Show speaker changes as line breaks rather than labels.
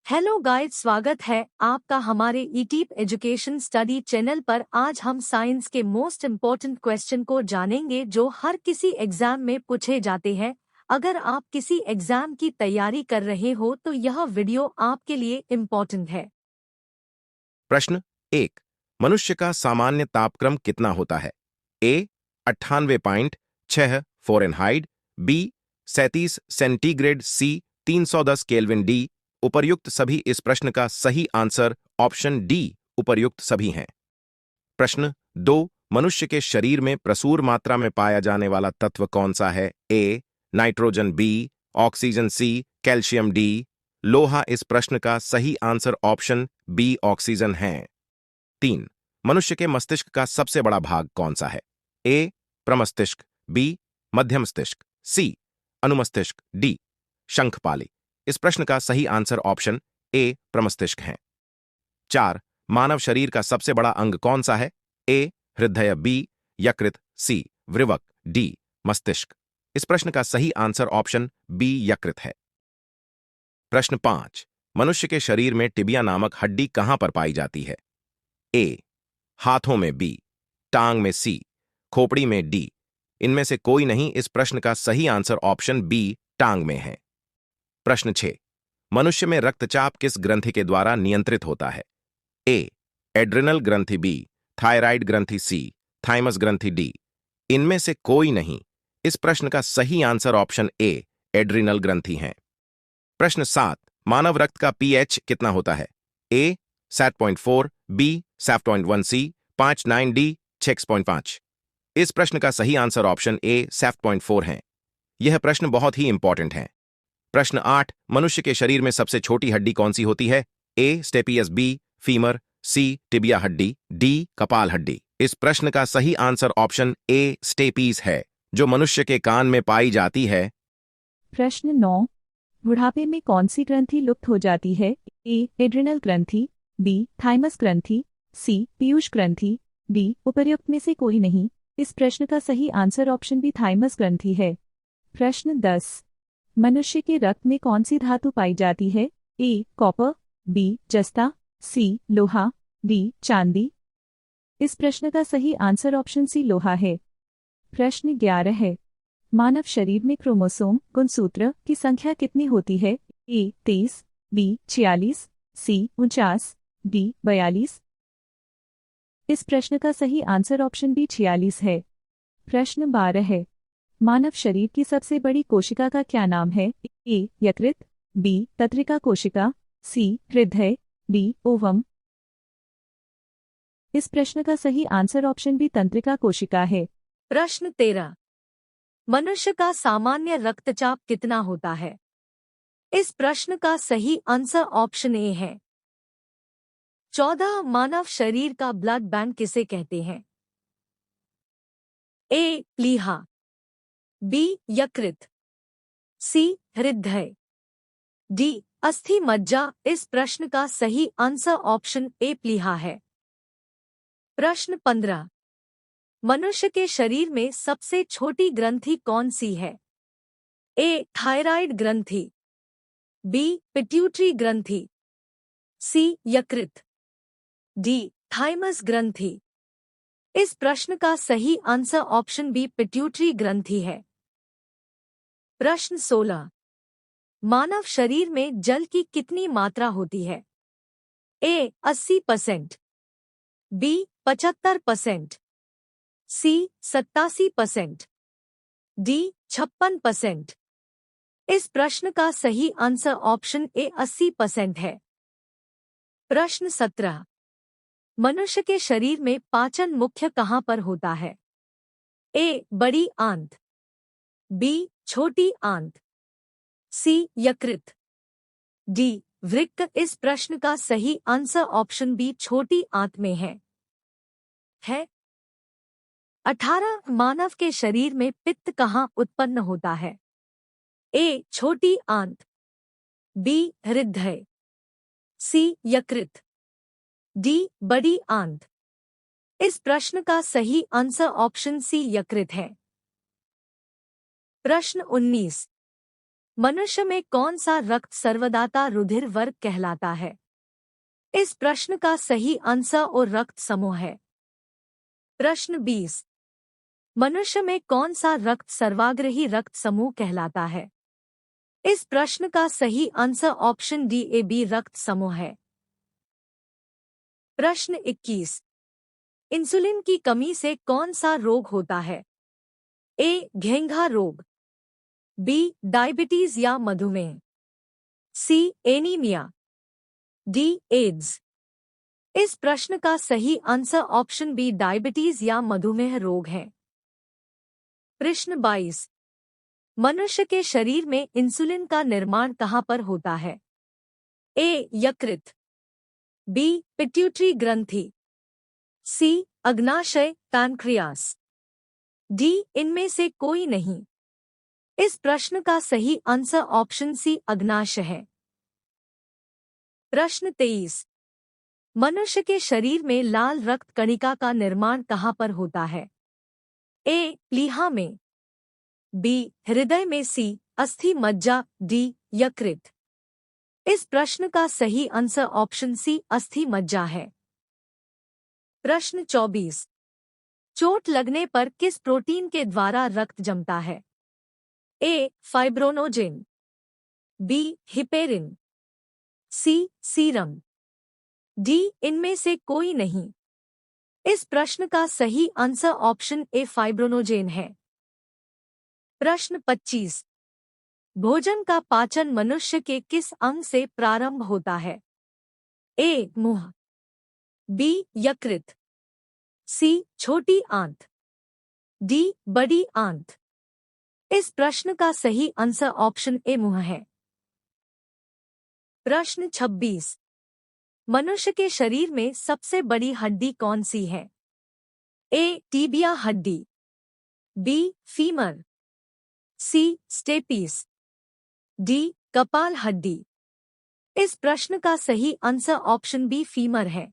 Hello guys, स्वागत है आपका हमारे ईटीप एजुकेशन स्टडी चैनल पर। आज हम साइंस के मोस्ट इम्पोर्टेंट क्वेश्चन को जानेंगे जो हर किसी एग्जाम में पूछे जाते हैं। अगर आप किसी एग्जाम की तैयारी कर रहे हो तो यह वीडियो आपके लिए इम्पोर्टेंट है।
प्रश्न 1। मनुष्य का सामान्य तापक्रम कितना होता है? ए 98.6 फ़ारेनहाइट, बी 37 सेंटीग्रेड, सी 310 केल्विन, डी उपर्युक्त सभी। इस प्रश्न का सही आंसर ऑप्शन डी उपर्युक्त सभी हैं। प्रश्न 2। मनुष्य के शरीर में प्रचुर मात्रा में पाया जाने वाला तत्व कौन सा है? A nitrogen, B oxygen, C calcium, D लोहा। इस प्रश्न का सही आंसर ऑप्शन बी ऑक्सीजन है। 3। मनुष्य के मस्तिष्क का सबसे बड़ा भाग कौन सा है? ए प्रमस्तिष्क, बी मध्य मस्तिष्क, सी अनुमस्तिष्क, डी शंखपाली। इस प्रश्न का सही आंसर ऑप्शन ए प्रमस्तिष्क है। 4। मानव शरीर का सबसे बड़ा अंग कौन सा है? ए हृदय, बी यकृत, सी वृवक, डी मस्तिष्क। इस प्रश्न का सही आंसर ऑप्शन बी यकृत है। प्रश्न 5। मनुष्य के शरीर में टिबिया नामक हड्डी कहां पर पाई जाती है? ए हाथों में, बी टांग में, सी खोपड़ी में, डी इनमें से कोई नहीं। इस प्रश्न का सही आंसर ऑप्शन बी टांग में है। प्रश्न 6। मनुष्य में रक्तचाप किस ग्रंथि के द्वारा नियंत्रित होता है? ए एड्रिनल ग्रंथि, बी थायराइड ग्रंथि, सी थाइमस ग्रंथि, डी इनमें से कोई नहीं। इस प्रश्न का सही आंसर ऑप्शन ए एड्रिनल ग्रंथि है। प्रश्न 7। मानव रक्त का पीएच कितना होता है? ए 7.4, बी 7.1, सी 5.9, डी 6.5। इस प्रश्न का सही आंसर ऑप्शन ए 7.4 है। यह प्रश्न बहुत ही इंपॉर्टेंट है। प्रश्न 8। मनुष्य के शरीर में सबसे छोटी हड्डी कौन सी होती है? ए स्टेपियस, बी फीमर, सी टिबिया हड्डी, डी कपाल हड्डी। इस प्रश्न का सही आंसर ऑप्शन ए स्टेपीज है, जो मनुष्य के कान में पाई जाती है।
प्रश्न 9। बुढ़ापे में कौन सी ग्रंथि लुप्त हो जाती है? ए एड्रिनल ग्रंथि, बी थाइमस ग्रंथि, सी पीयूष ग्रंथि, डी उपर्युक्त में से कोई नहीं। इस प्रश्न का सही आंसर ऑप्शन बी थाइमस ग्रंथि है। प्रश्न 10। मनुष्य के रक्त में कौन सी धातु पाई जाती है? ए कॉपर, बी जस्ता, सी लोहा, डी चांदी। इस प्रश्न का सही आंसर ऑप्शन सी लोहा है। प्रश्न 11 है। मानव शरीर में क्रोमोसोम गुणसूत्र की संख्या कितनी होती है? ए 23, बी 46, सी 49, डी 42। इस प्रश्न का सही आंसर ऑप्शन बी 46 है। प्रश्न 12 है। मानव शरीर की सबसे बड़ी कोशिका का क्या नाम है? ए यकृत, बी तंत्रिका कोशिका, सी हृदय, डी ओवम। इस प्रश्न का सही आंसर ऑप्शन बी तंत्रिका कोशिका है।
प्रश्न 13। मनुष्य का सामान्य रक्तचाप कितना होता है? इस प्रश्न का सही आंसर ऑप्शन ए है 14। मानव शरीर का ब्लड बैंक किसे कहते हैं? ए प्लीहा, बी यकृत, सी हृदय, डी अस्थि मज्जा। इस प्रश्न का सही आंसर ऑप्शन ए प्लीहा है। प्रश्न 15। मनुष्य के शरीर में सबसे छोटी ग्रंथि कौन सी है? ए थायराइड ग्रंथि, बी पिट्यूटरी ग्रंथि, सी यकृत, डी थाइमस ग्रंथि। इस प्रश्न का सही आंसर ऑप्शन बी पिट्यूटरी ग्रंथि है। प्रश्न 16। मानव शरीर में जल की कितनी मात्रा होती है? ए 80%, बी 75%, सी 87%, डी 56%। इस प्रश्न का सही आंसर ऑप्शन ए 80% है। प्रश्न 17। मनुष्य के शरीर में पाचन मुख्य कहाँ पर होता है? ए बड़ी आंत, बी छोटी आंत, सी यकृत, डी वृक्क। इस प्रश्न का सही आंसर ऑप्शन बी छोटी आंत में है। 18। मानव के शरीर में पित्त कहाँ उत्पन्न होता है? ए छोटी आंत, बी हृदय, सी यकृत, डी बड़ी आंत। इस प्रश्न का सही आंसर ऑप्शन सी यकृत है। प्रश्न 19। मनुष्य में कौन सा रक्त सर्वदाता रुधिर वर्ग कहलाता है? इस प्रश्न का सही आंसर और रक्त समूह है। प्रश्न 20। मनुष्य में कौन सा रक्त सर्वाग्रही रक्त समूह कहलाता है? इस प्रश्न का सही answer option D A B रक्त समूह है। प्रश्न 21। इंसुलिन की कमी से कौन सा रोग होता है? ए. घेंघा रोग, बी. डायबिटीज या मधुमेह, सी. Anaemia, D. एड्स। इस प्रश्न का सही आंसर ऑप्शन बी डायबिटीज या मधुमेह रोग है। प्रश्न 22। मनुष्य के शरीर में इंसुलिन का निर्माण कहाँ पर होता है? ए. यकृत, बी. पिट्यूटरी ग्रंथि, सी. अग्नाशय पैनक्रियास, डी. इनमें से कोई नहीं। इस प्रश्न का सही आंसर ऑप्शन सी अग्नाशय है। प्रश्न 23। मनुष्य के शरीर में लाल रक्त कणिका का निर्माण कहाँ पर होता है? ए. प्लीहा में, बी. हृदय में, सी. अस्थि मज्जा, डी. यकृत। इस प्रश्न का सही आंसर ऑप्शन सी अस्थि मज्जा है। प्रश्न 24। चोट लगने पर किस प्रोटीन के द्वारा रक्त जमता है? A. Fibrinogen, B. Heparin, C. Serum, D. इनमें से कोई नहीं। इस प्रश्न का सही आंसर ऑप्शन ए फाइब्रोनोजेन है। प्रश्न 25। भोजन का पाचन मनुष्य के किस अंग से प्रारंभ होता है? ए. मुंह, बी. यकृत, सी. छोटी आंत, डी. बड़ी आंत। इस प्रश्न का सही आंसर ऑप्शन ए मुंह है। प्रश्न 26। मनुष्य के शरीर में सबसे बड़ी हड्डी कौन सी है? ए. टीबिया हड्डी, B. Femur, C. Stapes, D. कपाल हड्डी। इस प्रश्न का सही आंसर ऑप्शन बी फीमर है।